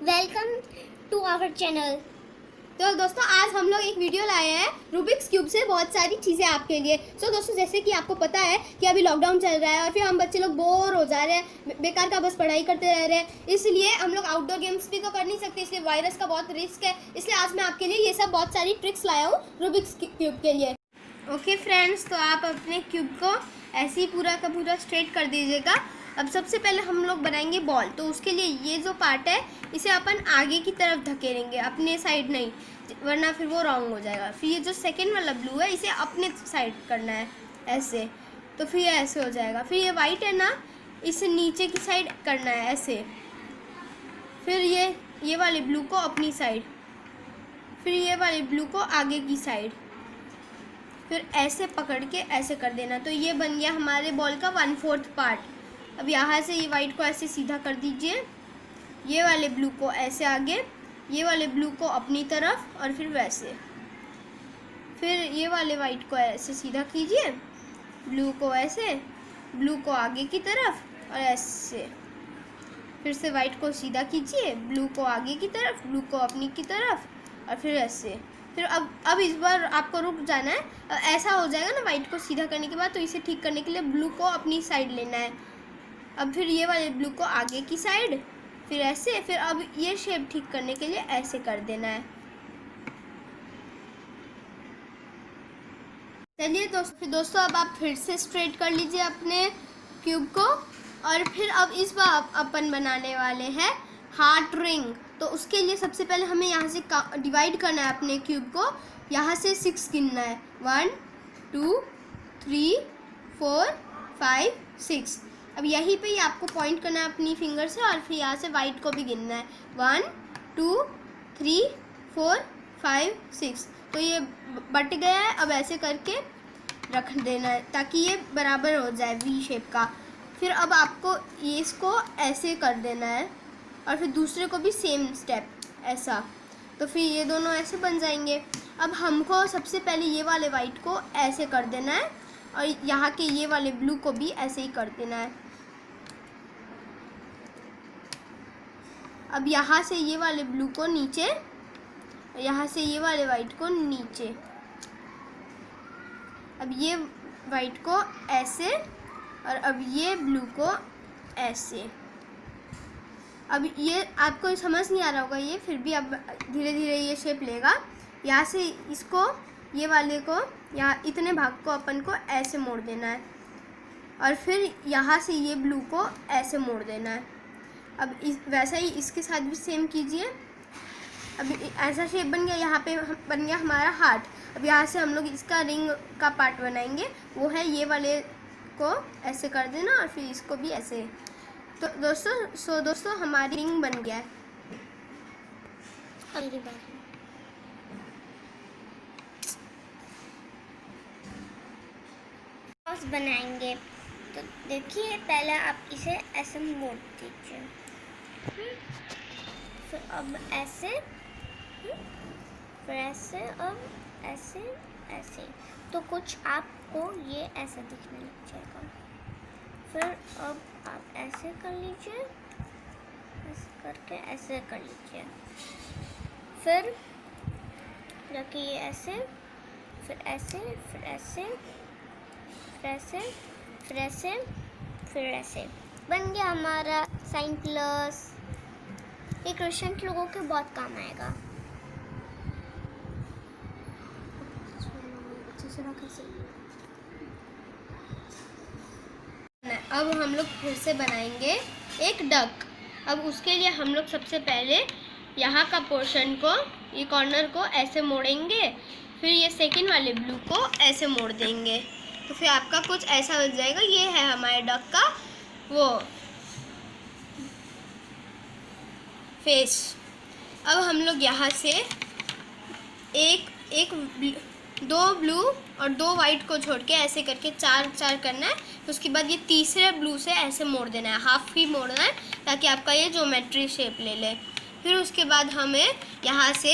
Welcome to our channel. तो दोस्तों आज हम लोग एक वीडियो लाए हैं रूबिक्स क्यूब से बहुत सारी चीज़ें आपके लिए। दोस्तों जैसे कि आपको पता है कि अभी लॉकडाउन चल रहा है और फिर हम बच्चे लोग बोर हो जा रहे हैं, बेकार का बस पढ़ाई करते रह रहे हैं, इसलिए हम लोग आउटडोर गेम्स भी तो कर नहीं सकते, इसलिए वायरस का बहुत रिस्क है। इसलिए आज मैं आपके लिए ये सब बहुत सारी ट्रिक्स लाया हूँ रूबिक्स क्यूब के लिए। ओके फ्रेंड्स, तो आप अपने क्यूब को ऐसे ही पूरा का पूरा स्ट्रेट कर दीजिएगा। अब सबसे पहले हम लोग बनाएंगे बॉल, तो उसके लिए ये जो पार्ट है इसे अपन आगे की तरफ धकेलेंगे, अपने साइड नहीं, वरना फिर वो रॉन्ग हो जाएगा। फिर ये जो सेकंड वाला ब्लू है इसे अपने साइड करना है ऐसे, तो फिर ये ऐसे हो जाएगा। फिर ये वाइट है ना, इसे नीचे की साइड करना है ऐसे। फिर ये वाले ब्लू को अपनी साइड, फिर ये वाले ब्लू को आगे की साइड, फिर ऐसे पकड़ के ऐसे कर देना। तो ये बन गया हमारे बॉल का 1/4 पार्ट। अब यहाँ से ये वाइट को ऐसे सीधा कर दीजिए, ये वाले ब्लू को ऐसे आगे, ये वाले ब्लू को अपनी तरफ और फिर वैसे। फिर ये वाले वाइट को ऐसे सीधा कीजिए, ब्लू को ऐसे, ब्लू को आगे की तरफ और ऐसे। फिर से वाइट को सीधा कीजिए, ब्लू को आगे की तरफ, ब्लू को अपनी की तरफ और फिर ऐसे। फिर अब इस बार आपको रुक जाना है। ऐसा हो जाएगा ना वाइट को सीधा करने के बाद, तो इसे ठीक करने के लिए ब्लू को अपनी साइड लेना है। अब फिर ये वाले ब्लू को आगे की साइड, फिर ऐसे। फिर अब ये शेप ठीक करने के लिए ऐसे कर देना है। चलिए दोस्तों अब आप फिर से स्ट्रेट कर लीजिए अपने क्यूब को। और फिर अब इस बार अपन बनाने वाले हैं हार्ट रिंग। तो उसके लिए सबसे पहले हमें यहाँ से डिवाइड करना है अपने क्यूब को, यहाँ से 6 गिनना है। 1 2 3 4 5 6। अब यहीं पे ही आपको पॉइंट करना है अपनी फिंगर से, और फिर यहाँ से वाइट को भी गिनना है। 1 2 3 4 5 6। तो ये बट गया है। अब ऐसे करके रख देना है ताकि ये बराबर हो जाए वी शेप का। फिर अब आपको ये इसको ऐसे कर देना है और फिर दूसरे को भी सेम स्टेप ऐसा। तो फिर ये दोनों ऐसे बन जाएंगे। अब हमको सबसे पहले ये वाले वाइट को ऐसे कर देना है और यहाँ के ये वाले ब्लू को भी ऐसे ही कर देना है। अब यहाँ से ये वाले ब्लू को नीचे, यहाँ से ये वाले वाइट को नीचे। अब ये वाइट को ऐसे और अब ये ब्लू को ऐसे। अब ये आपको समझ नहीं आ रहा होगा ये, फिर भी अब धीरे धीरे ये शेप लेगा। यहाँ से इसको, ये वाले को, यहाँ इतने भाग को अपन को ऐसे मोड़ देना है और फिर यहाँ से ये ब्लू को ऐसे मोड़ देना है। अब वैसा ही इसके साथ भी सेम कीजिए। अब ऐसा शेप बन गया, यहाँ पे बन गया हमारा हार्ट। अब यहाँ से हम लोग इसका रिंग का पार्ट बनाएंगे, वो है ये वाले को ऐसे कर देना और फिर इसको भी ऐसे। तो दोस्तों हमारी रिंग बन गया है। बनाएंगे तो देखिए, पहले आप इसे ऐसे मोड़ दीजिए, फिर अब ऐसे, फिर ऐसे, अब ऐसे ऐसे। तो कुछ आपको ये ऐसा दिखने लग जाएगा। फिर अब आप ऐसे कर लीजिए, ऐसे करके ऐसे कर लीजिए। फिर रखिए ऐसे, फिर ऐसे, फिर ऐसे, फिर ऐसे, फिर ऐसे, फिर ऐसे। बन गया हमारा साइन प्लस। ये क्वेश्चन के लोगों के बहुत काम आएगा। अब हम लोग फिर से बनाएंगे एक डक। अब उसके लिए हम लोग सबसे पहले यहाँ का पोर्शन को, ये कॉर्नर को ऐसे मोड़ेंगे, फिर ये सेकंड वाले ब्लू को ऐसे मोड़ देंगे। तो फिर आपका कुछ ऐसा हो जाएगा। ये है हमारे डक का वो फेस। अब हम लोग यहाँ से दो ब्लू और 2 वाइट को छोड़ के ऐसे करके 4 करना है। तो उसके बाद ये तीसरे ब्लू से ऐसे मोड़ देना है, हाफ ही मोड़ना है ताकि आपका ये ज्योमेट्री शेप ले ले। फिर उसके बाद हमें यहाँ से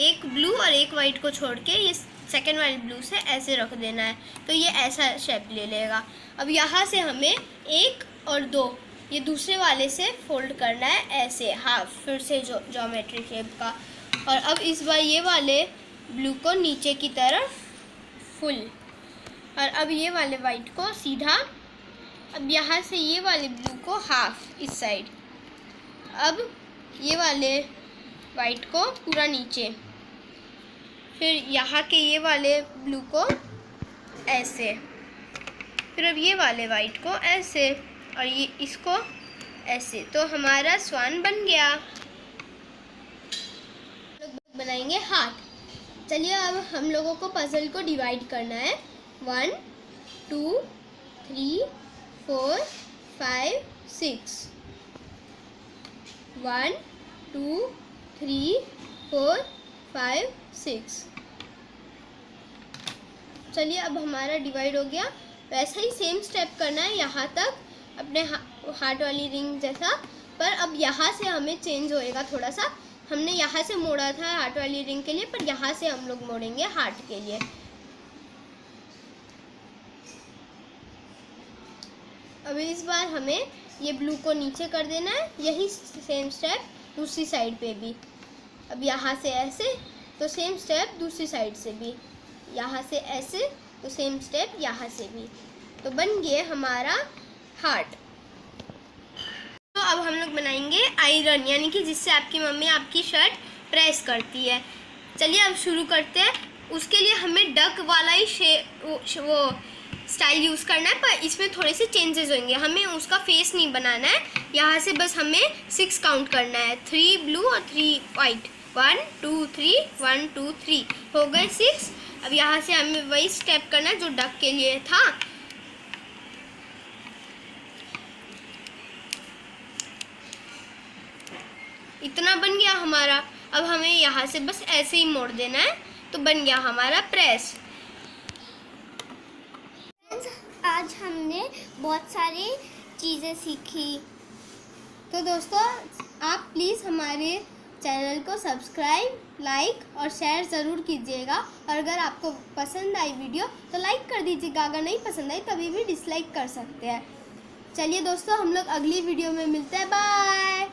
एक ब्लू और एक वाइट को छोड़ के ये सेकेंड वाले ब्लू से ऐसे रख देना है, तो ये ऐसा शेप ले लेगा। अब यहाँ से हमें 1 और 2 ये दूसरे वाले से फोल्ड करना है ऐसे हाफ, फिर से ज्योमेट्री शेप का। और अब इस बार ये वाले ब्लू को नीचे की तरफ फुल, और अब ये वाले वाइट को सीधा, अब यहाँ से ये वाले ब्लू को हाफ इस साइड, अब ये वाले वाइट को पूरा नीचे, फिर यहाँ के ये वाले ब्लू को ऐसे, फिर अब ये वाले वाइट को ऐसे और ये इसको ऐसे। तो हमारा स्वान बन गया। लोग बनाएंगे हार्ट। चलिए अब हम लोगों को पजल को डिवाइड करना है। 1 2 3 4 5 6, 1 2 3 4 5 6। चलिए अब हमारा डिवाइड हो गया। वैसा ही सेम स्टेप करना है यहाँ तक, अपने हार्ट वाली रिंग जैसा, पर अब यहाँ से हमें चेंज होएगा थोड़ा सा। हमने यहाँ से मोड़ा था हार्ट वाली रिंग के लिए, पर यहाँ से हम लोग मोड़ेंगे हार्ट के लिए। अब इस बार हमें ये ब्लू को नीचे कर देना है, यही सेम स्टेप दूसरी साइड पे भी। अब यहाँ से ऐसे, तो सेम स्टेप दूसरी साइड से भी, यहाँ से ऐसे, तो सेम स्टेप यहाँ से भी। तो बन गया हमारा हार्ट। तो अब हम लोग बनाएंगे आयरन, यानी कि जिससे आपकी मम्मी आपकी शर्ट प्रेस करती है। चलिए अब शुरू करते हैं। उसके लिए हमें डक वाला ही वो स्टाइल यूज़ करना है, पर इसमें थोड़े से चेंजेस होंगे। हमें उसका फेस नहीं बनाना है। यहाँ से बस हमें 6 काउंट करना है, 3 ब्लू और 3 वाइट। 1 2 3 1 2 3 हो गए 6। अब यहाँ से हमें वही स्टेप करना है जो डक के लिए था। इतना बन गया हमारा। अब हमें यहाँ से बस ऐसे ही मोड़ देना है, तो बन गया हमारा प्रेस। आज हमने बहुत सारी चीज़ें सीखी। तो दोस्तों आप प्लीज़ हमारे चैनल को सब्सक्राइब, लाइक और शेयर ज़रूर कीजिएगा। और अगर आपको पसंद आई वीडियो तो लाइक कर दीजिएगा, अगर नहीं पसंद आई तभी भी डिसलाइक कर सकते हैं। चलिए दोस्तों हम लोग अगली वीडियो में मिलते हैं। बाय।